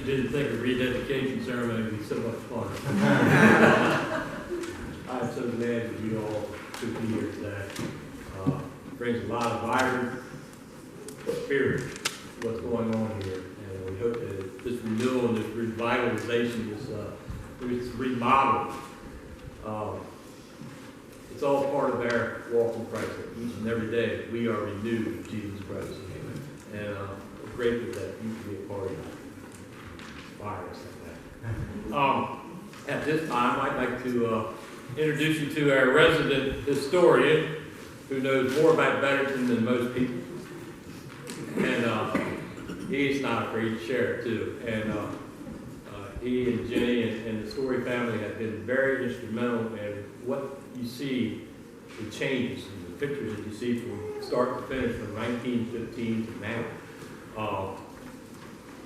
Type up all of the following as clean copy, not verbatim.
you didn't think a rededication ceremony would be so much fun. I'm so glad that you all took me here today. Brings a lot of vibrant spirit to what's going on here, and we hope that this renewal and this revitalization, this remodel, it's all part of our walk in Christ. Each and every day we are renewed in Jesus Christ. And we're grateful that you can be a part of that. Inspire us like that. At this time, I'd like to introduce you to our resident historian who knows more about Betterton than most people. And he's not afraid to share it too. And he and Jenny and the Story family have been very instrumental in what you see, the changes and the pictures that you see from start to finish from 1915 to now.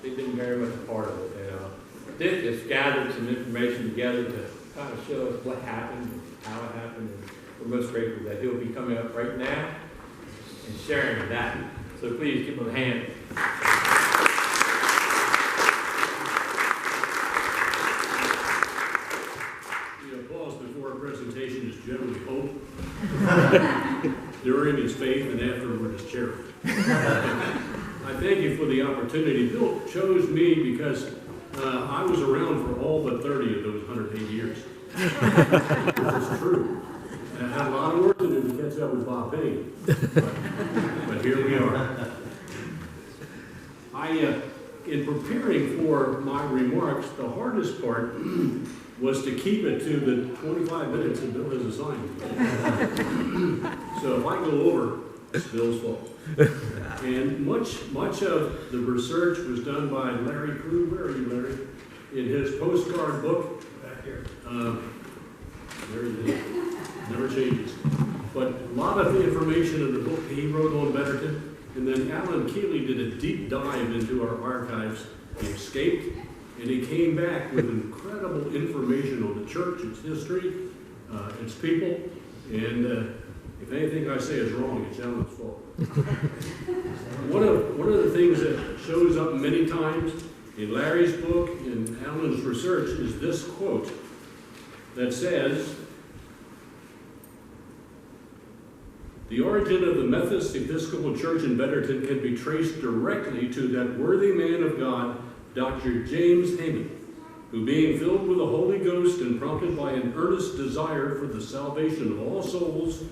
They've been very much a part of it. And Dick has gathered some information together to kind of show us what happened and how it happened. And we're most grateful that he'll be coming up right now and sharing that. So please give him a hand. The applause before a presentation is generally hope. During is faith, and afterward is charity. I thank you for the opportunity. Bill chose me because I was around for all but 30 of those 108 years. It's true. And I had a lot of work to do to catch up with Bob Payne. But here we are. In preparing for my remarks, the hardest part was to keep it to the 25 minutes that Bill has assigned. So if I go over, it's Bill's fault. And much of the research was done by Larry Crew. Where are you, Larry? In his postcard book. Back here. There it is. Never changes. But a lot of the information in the book he wrote on Betterton. And then Alan Keeley did a deep dive into our archives. He escaped, and he came back with incredible information on the church, its history, its people, and if anything I say is wrong, it's Alan's fault. One of the things that shows up many times in Larry's book and Alan's research is this quote that says, "The origin of the Methodist Episcopal Church in Betterton can be traced directly to that worthy man of God, Dr. James Heyman, who being filled with the Holy Ghost and prompted by an earnest desire for the salvation of all souls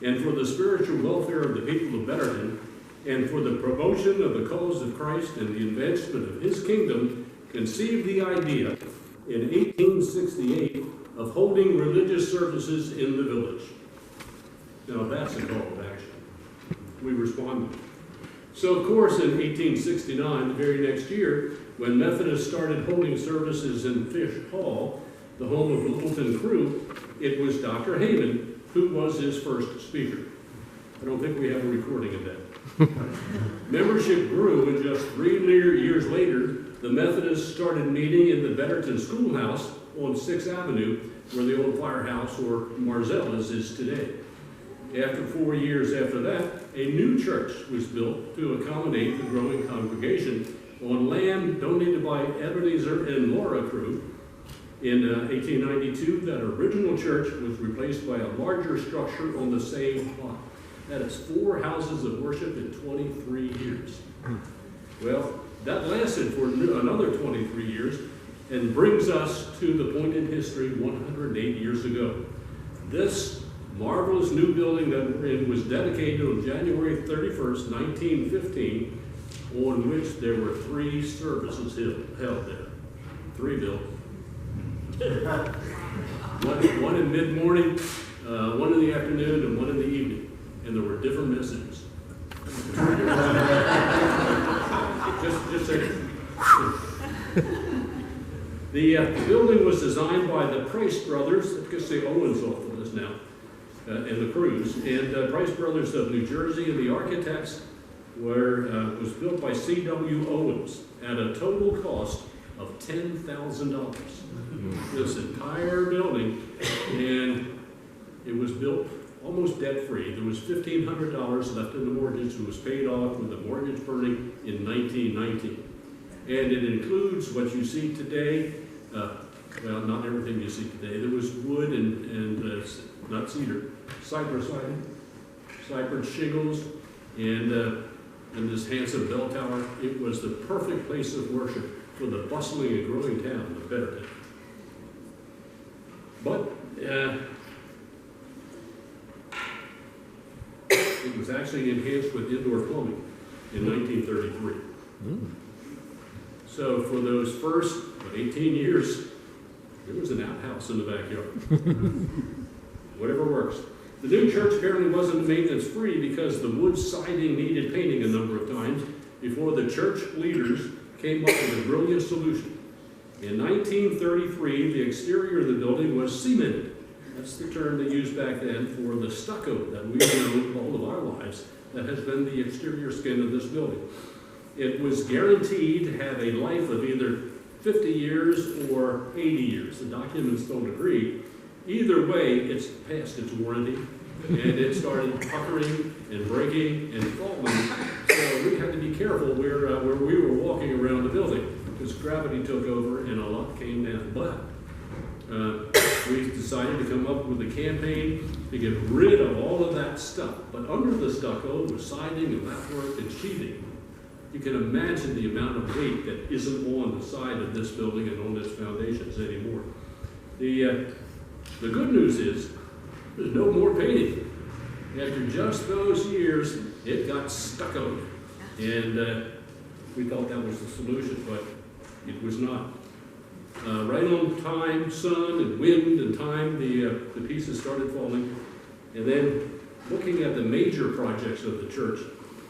and for the spiritual welfare of the people of Betterton, and for the promotion of the cause of Christ and the advancement of his kingdom, conceived the idea in 1868 of holding religious services in the village." Now that's a call to action. We responded. So of course in 1869, the very next year, when Methodists started holding services in Fish Hall, the home of Littleton Crew, it was Dr. Heyman who was his first speaker. I don't think we have a recording of that. Membership grew, and just 3 years later, the Methodists started meeting in the Betterton Schoolhouse on 6th Avenue, where the old firehouse, or Marzella's, is today. After 4 years after that, a new church was built to accommodate the growing congregation on land donated by Ebenezer and Laura Crew. In 1892, that original church was replaced by a larger structure on the same plot. That is 4 houses of worship in 23 years. Well, that lasted for another 23 years and brings us to the point in history 108 years ago. This marvelous new building that we're in was dedicated on January 31st, 1915, on which there were 3 services held there. 3 built. one in mid-morning, one in the afternoon, and one in the evening. And there were different messages. just a The building was designed by the Price brothers. I guess the Owens off of this now. And the Crews, and Price Brothers of New Jersey, and the architects was built by C.W. Owens at a total cost of $10,000. This entire building, and it was built almost debt-free. There was $1,500 left in the mortgage. It was paid off with the mortgage burning in 1919. and it includes what you see today. Well, not everything you see today. There was wood and not cedar, cypress siding, cypress shingles, and this handsome bell tower. It was the perfect place of worship for the bustling and growing town of Betterton. But it was actually enhanced with indoor plumbing in 1933. So for those first 18 years, there was an outhouse in the backyard. Whatever works. The new church apparently wasn't maintenance free because the wood siding needed painting a number of times before the church leaders came up with a brilliant solution. In 1933, the exterior of the building was cemented. That's the term they used back then for the stucco that we've known all of our lives that has been the exterior skin of this building. It was guaranteed to have a life of either 50 years or 80 years. The documents don't agree. Either way, it's past its warranty, and it started puckering and breaking and falling. So we had to be careful where we were walking around the building because gravity took over and a lot came down. But we decided to come up with a campaign to get rid of all of that stuff. But under the stucco was siding and lathwork and sheathing. You can imagine the amount of weight that isn't on the side of this building and on its foundations anymore. The good news is there's no more painting. After just those years, it got stuccoed. And we thought that was the solution, but it was not. Right on time, sun and wind and time, the pieces started falling. And then looking at the major projects of the church,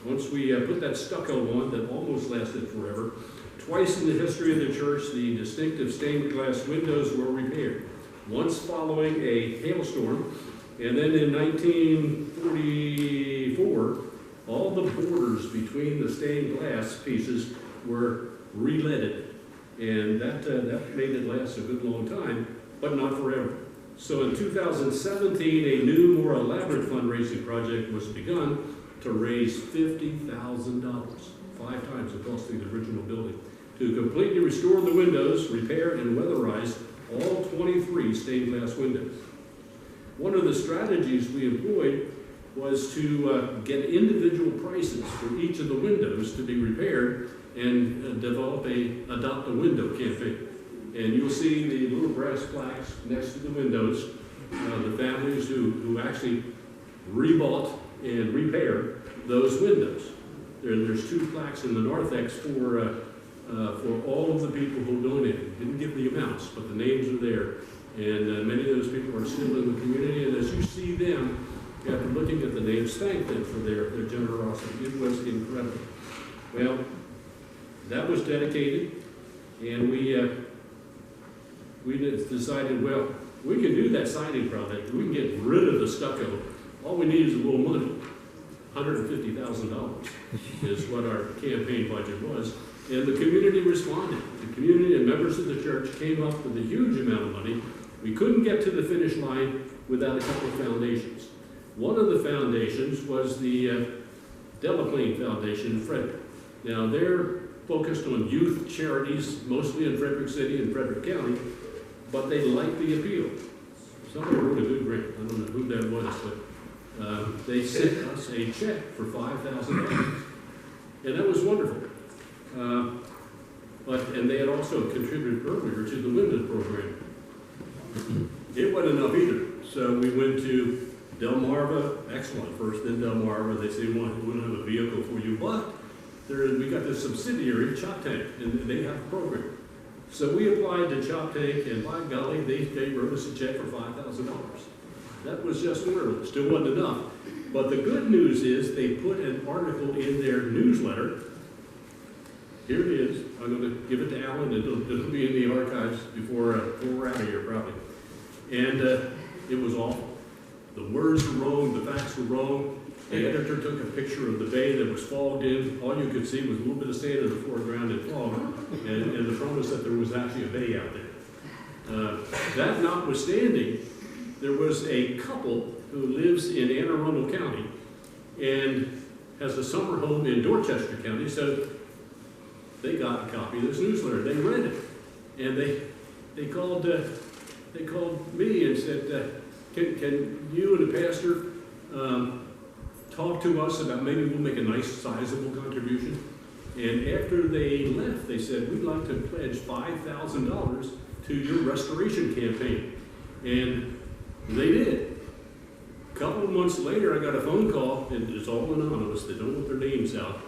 once we put that stucco on that almost lasted forever, twice in the history of the church, the distinctive stained glass windows were repaired. Once following a hailstorm, and then in 1944, all the borders between the stained glass pieces were re-leaded. And that made it last a good long time, but not forever. So in 2017, a new, more elaborate fundraising project was begun to raise $50,000, 5 times the cost of the original building, to completely restore the windows, repair and weatherize all 23 stained glass windows. One of the strategies we employed was to get individual prices for each of the windows to be repaired and adopt a window campaign. And you'll see the little brass plaques next to the windows, the families who actually rebought and repaired those windows. There's 2 plaques in the narthex for all of the people who donated. Didn't give the amounts, but the names are there. And many of those people are still in the community, and as you see them, after looking at the names, thank them for their generosity. It was incredible. Well, that was dedicated, and we decided, well, we can do that siding project. We can get rid of the stucco. All we need is a little money. $150,000 is what our campaign budget was. And the community responded. The community and members of the church came up with a huge amount of money. We couldn't get to the finish line without a couple of foundations. One of the foundations was the Delaplane Foundation in Frederick. Now, they're focused on youth charities, mostly in Frederick City and Frederick County, but they liked the appeal. Somebody wrote a good grant. I don't know who that was, but they sent us a check for $5,000. And that was wonderful. And they had also contributed earlier to the window program. It wasn't enough either. So we went to Delmarva, excellent, first in Delmarva. They said, we want to have a vehicle for you, but we got this subsidiary, Chop Tank, and they have a program. So we applied to Chop Tank, and by golly, they wrote us a check for $5,000. That was just wonderful. Still wasn't enough. But the good news is they put an article in their newsletter. Here it is. I'm going to give it to Alan, and it'll be in the archives before we're out of here, probably. And it was awful. The words were wrong, the facts were wrong. The editor took a picture of the bay that was fogged in. All you could see was a little bit of sand in the foreground and fog, and the promise that there was actually a bay out there. That notwithstanding, there was a couple who lives in Anne Arundel County and has a summer home in Dorchester County. So they got a copy of this newsletter. They read it, and they called me and said, "Can you and the pastor talk to us about maybe we'll make a nice sizable contribution?" And after they left, they said, "We'd like to pledge $5,000 to your restoration campaign," and they did. A couple of months later, I got a phone call, and it's all anonymous. They don't want their names out.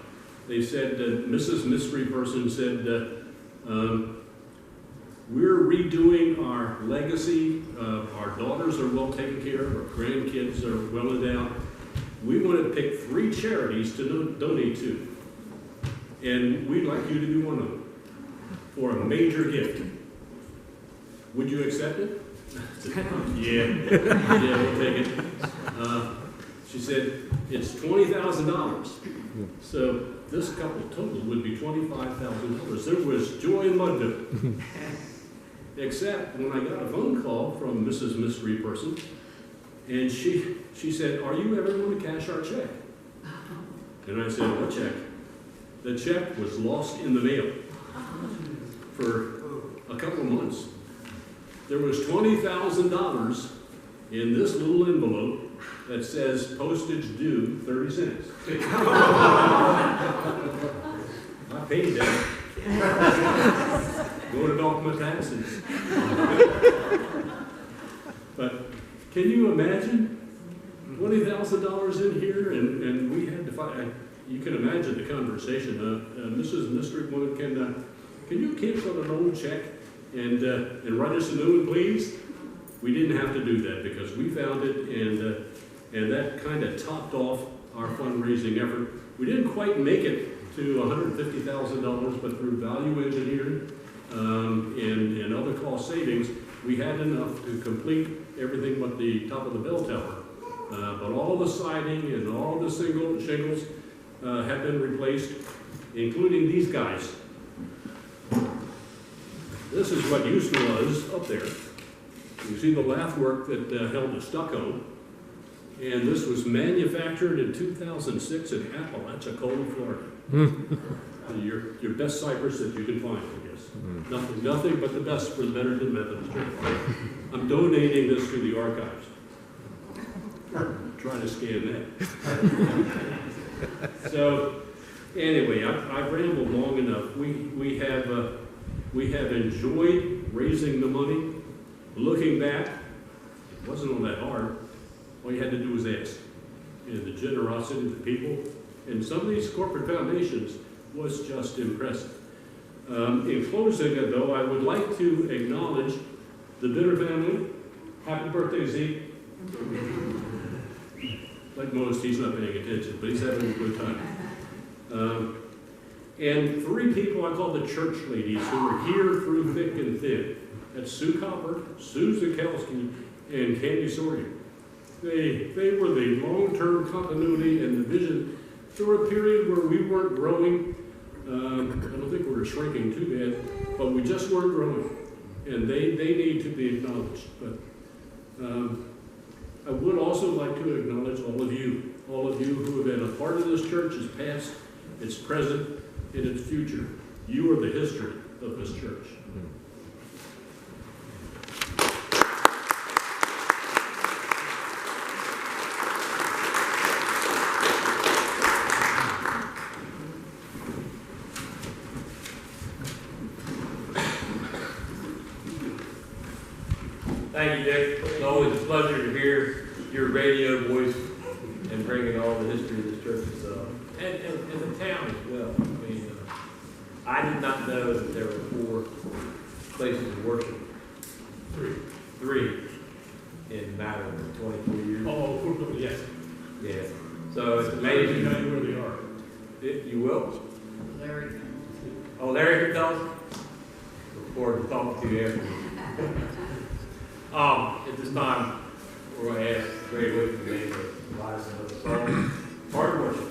They said, Mrs. Mystery Person said, "We're redoing our legacy. Our daughters are well taken care of. Our grandkids are well endowed. We want to pick 3 charities to donate to. And we'd like you to be one of them for a major gift. Would you accept it?" Yeah, we'll take it. She said, "It's $20,000. So this couple total would be $25,000. There was joy in London. Except when I got a phone call from Mrs. Mystery Person, and she said, "Are you ever going to cash our check?" And I said, "What check?" The check was lost in the mail for a couple of months. There was $20,000 in this little envelope that says postage due 30 cents. I paid that. Going to off my taxes. But can you imagine $20,000 in here, and we had to find. You can imagine the conversation. Mrs. Mystery Woman, can you cancel an old check and write us a new one, please? We didn't have to do that because we found it, and that kind of topped off our fundraising effort. We didn't quite make it to $150,000, but through value engineering and other cost savings, we had enough to complete everything but the top of the bell tower. But all the siding and all the shingles have been replaced, including these guys. This is what used to was up there. You see the lath work that held the stucco, and this was manufactured in 2006 in Apalachicola, Florida. Your best cypress that you can find, I guess. Nothing but the best for the Betterton Methodist Church. I'm donating this to the archives. Trying to scan that. So, anyway, I've rambled long enough. We have enjoyed raising the money. Looking back, it wasn't all that hard. All you had to do was ask. And the generosity of the people and some of these corporate foundations was just impressive. In closing, though, I would like to acknowledge the Bitter family. Happy birthday, Zeke. Like most, he's not paying attention, but he's having a good time. And 3 people I call the church ladies who were here through thick and thin. That's Sue Copper, Sue Zakowski, and Candy Sawyer. They were the long-term continuity and the vision through a period where we weren't growing. I don't think we were shrinking too bad, but we just weren't growing. And they need to be acknowledged. But I would also like to acknowledge all of you who have been a part of this church, its past, its present, and its future. You are the history of this church. Thank you, Dick. It's always a pleasure to hear your radio voice and bringing all the history of this church and the town as well. I mean, I did not know that there were 4 places of worship. 3 in a matter of 24 years. Oh, 4 people, yes. Yeah. So it's amazing. You know where they are. You will? Larry. Oh, Larry can tell us? Look forward to talking to you after. At this time, we're going to ask Gray Whitman to lead us in a song. Part of worship.